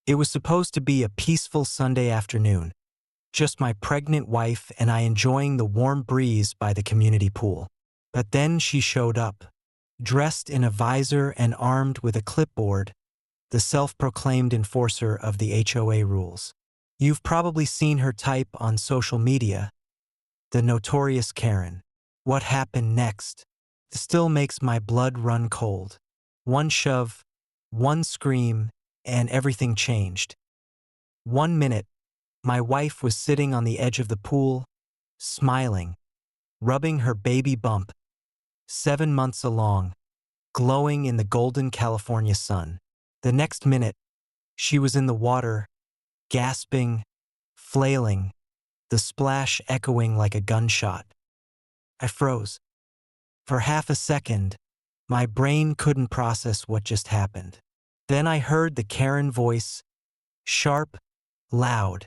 It was supposed to be a peaceful Sunday afternoon, just my pregnant wife and I enjoying the warm breeze by the community pool. But then she showed up, dressed in a visor and armed with a clipboard, the self-proclaimed enforcer of the HOA rules. You've probably seen her type on social media, the notorious Karen. What happened next still makes my blood run cold. One shove, one scream, and everything changed. 1 minute, my wife was sitting on the edge of the pool, smiling, rubbing her baby bump, 7 months along, glowing in the golden California sun. The next minute, she was in the water, gasping, flailing, the splash echoing like a gunshot. I froze. For half a second, my brain couldn't process what just happened. Then I heard the Karen voice, sharp, loud,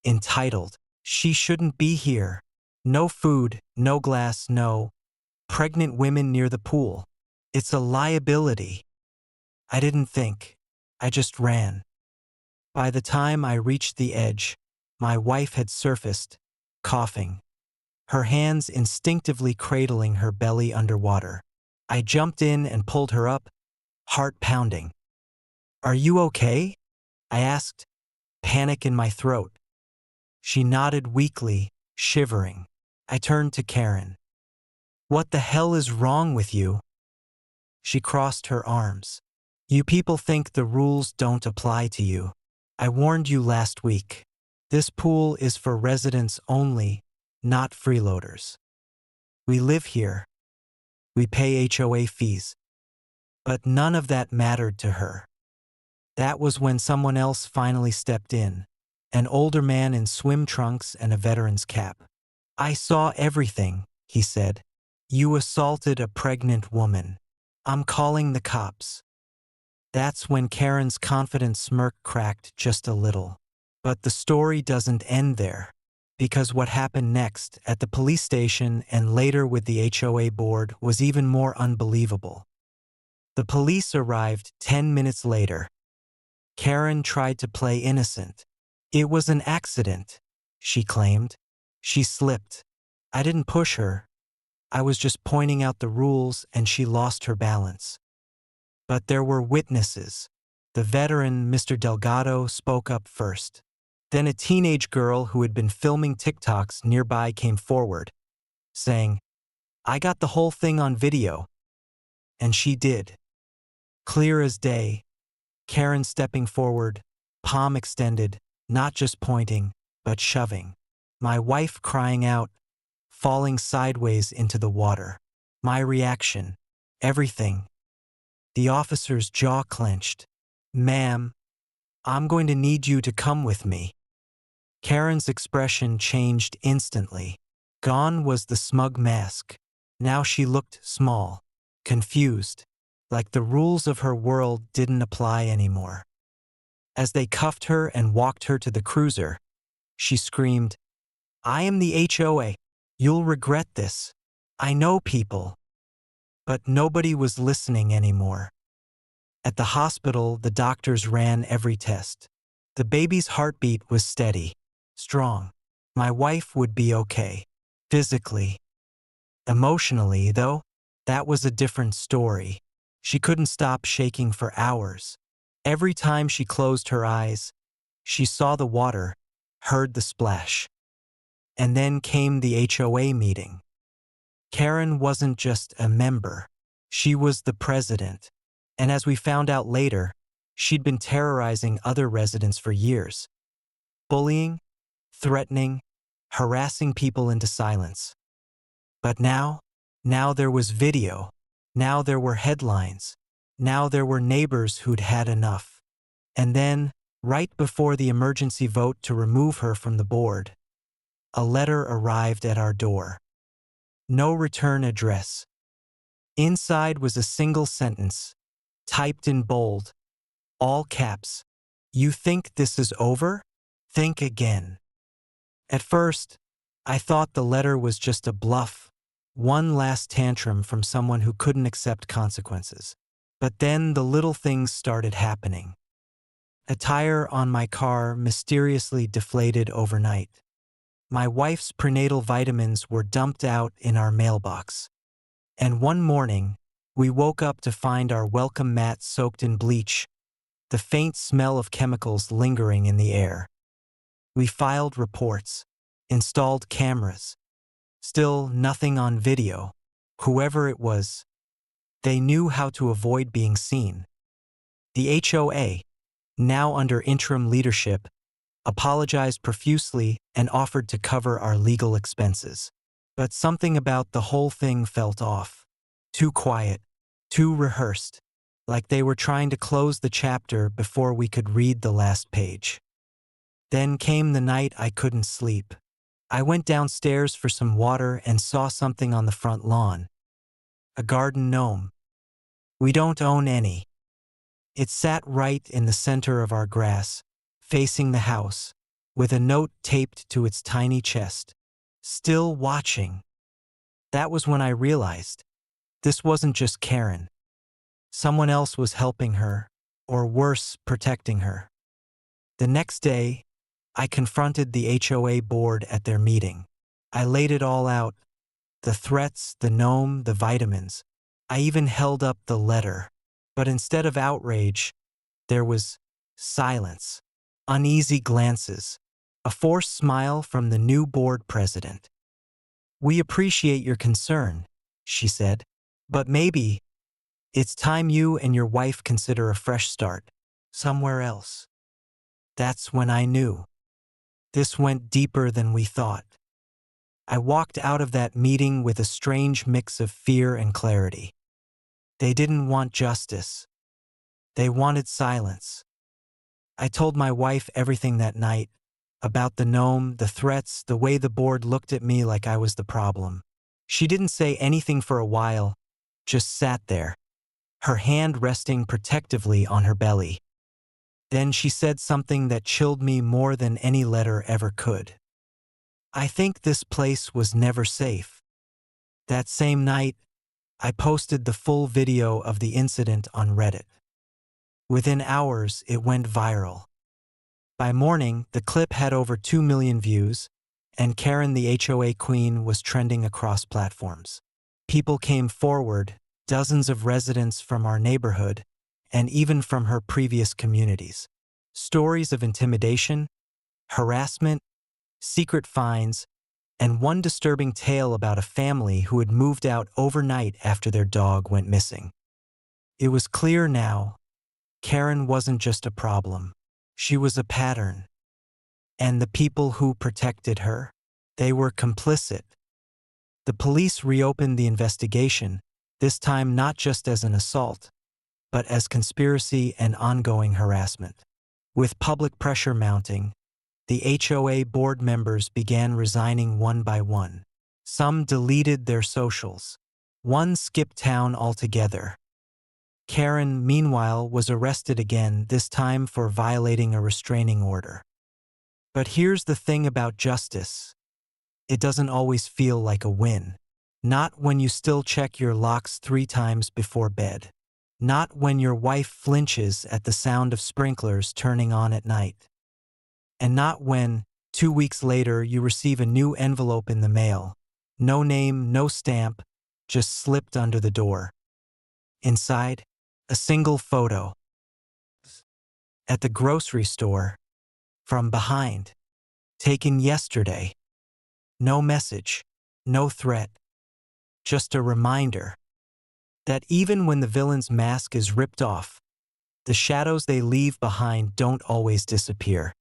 entitled, "She shouldn't be here. No food, no glass, no pregnant women near the pool. It's a liability." I didn't think. I just ran. By the time I reached the edge, my wife had surfaced, coughing, her hands instinctively cradling her belly underwater. I jumped in and pulled her up, heart pounding. "Are you okay?" I asked, panic in my throat. She nodded weakly, shivering. I turned to Karen. "What the hell is wrong with you?" She crossed her arms. "You people think the rules don't apply to you. I warned you last week. This pool is for residents only, not freeloaders. We live here. We pay HOA fees." But none of that mattered to her. That was when someone else finally stepped in, an older man in swim trunks and a veteran's cap. "I saw everything," he said. "You assaulted a pregnant woman. I'm calling the cops." That's when Karen's confident smirk cracked just a little. But the story doesn't end there, because what happened next at the police station and later with the HOA board was even more unbelievable. The police arrived 10 minutes later. Karen tried to play innocent. "It was an accident," she claimed. "She slipped. I didn't push her. I was just pointing out the rules and she lost her balance." But there were witnesses. The veteran, Mr. Delgado, spoke up first. Then a teenage girl who had been filming TikToks nearby came forward, saying, "I got the whole thing on video." And she did. Clear as day, Karen stepping forward, palm extended, not just pointing, but shoving. My wife crying out, falling sideways into the water. My reaction, everything. The officer's jaw clenched. "Ma'am, I'm going to need you to come with me." Karen's expression changed instantly. Gone was the smug mask. Now she looked small, confused, like the rules of her world didn't apply anymore. As they cuffed her and walked her to the cruiser, she screamed, "I am the HOA. You'll regret this. I know people." But nobody was listening anymore. At the hospital, the doctors ran every test. The baby's heartbeat was steady, strong. My wife would be okay. Physically. Emotionally, though, that was a different story. She couldn't stop shaking for hours. Every time she closed her eyes, she saw the water, heard the splash. And then came the HOA meeting. Karen wasn't just a member. She was the president. And as we found out later, she'd been terrorizing other residents for years. Bullying, threatening, harassing people into silence. But now there was video. Now there were headlines. Now there were neighbors who'd had enough. And then, right before the emergency vote to remove her from the board, a letter arrived at our door. No return address. Inside was a single sentence, typed in bold, all caps. "You think this is over? Think again." At first, I thought the letter was just a bluff, one last tantrum from someone who couldn't accept consequences. But then the little things started happening. A tire on my car mysteriously deflated overnight. My wife's prenatal vitamins were dumped out in our mailbox. And one morning, we woke up to find our welcome mat soaked in bleach, the faint smell of chemicals lingering in the air. We filed reports, installed cameras. Still nothing on video. Whoever it was, they knew how to avoid being seen. The HOA, now under interim leadership, apologized profusely and offered to cover our legal expenses. But something about the whole thing felt off. Too quiet, too rehearsed, like they were trying to close the chapter before we could read the last page. Then came the night I couldn't sleep. I went downstairs for some water and saw something on the front lawn. A garden gnome. We don't own any. It sat right in the center of our grass, facing the house, with a note taped to its tiny chest. Still watching. That was when I realized this wasn't just Karen. Someone else was helping her, or worse, protecting her. The next day, I confronted the HOA board at their meeting. I laid it all out, the threats, the gnome, the vitamins. I even held up the letter. But instead of outrage, there was silence, uneasy glances, a forced smile from the new board president. "We appreciate your concern," she said, "but maybe it's time you and your wife consider a fresh start, somewhere else." That's when I knew. This went deeper than we thought. I walked out of that meeting with a strange mix of fear and clarity. They didn't want justice. They wanted silence. I told my wife everything that night, about the gnome, the threats, the way the board looked at me like I was the problem. She didn't say anything for a while, just sat there, her hand resting protectively on her belly. Then she said something that chilled me more than any letter ever could. "I think this place was never safe." That same night, I posted the full video of the incident on Reddit. Within hours, it went viral. By morning, the clip had over 2 million views, and Karen the HOA queen was trending across platforms. People came forward, dozens of residents from our neighborhood, and even from her previous communities. Stories of intimidation, harassment, secret fines, and one disturbing tale about a family who had moved out overnight after their dog went missing. It was clear now, Karen wasn't just a problem. She was a pattern. And the people who protected her, they were complicit. The police reopened the investigation, this time not just as an assault, but as conspiracy and ongoing harassment. With public pressure mounting, the HOA board members began resigning one by one. Some deleted their socials. One skipped town altogether. Karen, meanwhile, was arrested again, this time for violating a restraining order. But here's the thing about justice. It doesn't always feel like a win. Not when you still check your locks 3 times before bed. Not when your wife flinches at the sound of sprinklers turning on at night. And not when, 2 weeks later, you receive a new envelope in the mail. No name, no stamp, just slipped under the door. Inside, a single photo. At the grocery store, from behind. Taken yesterday. No message, no threat. Just a reminder that even when the villain's mask is ripped off, the shadows they leave behind don't always disappear.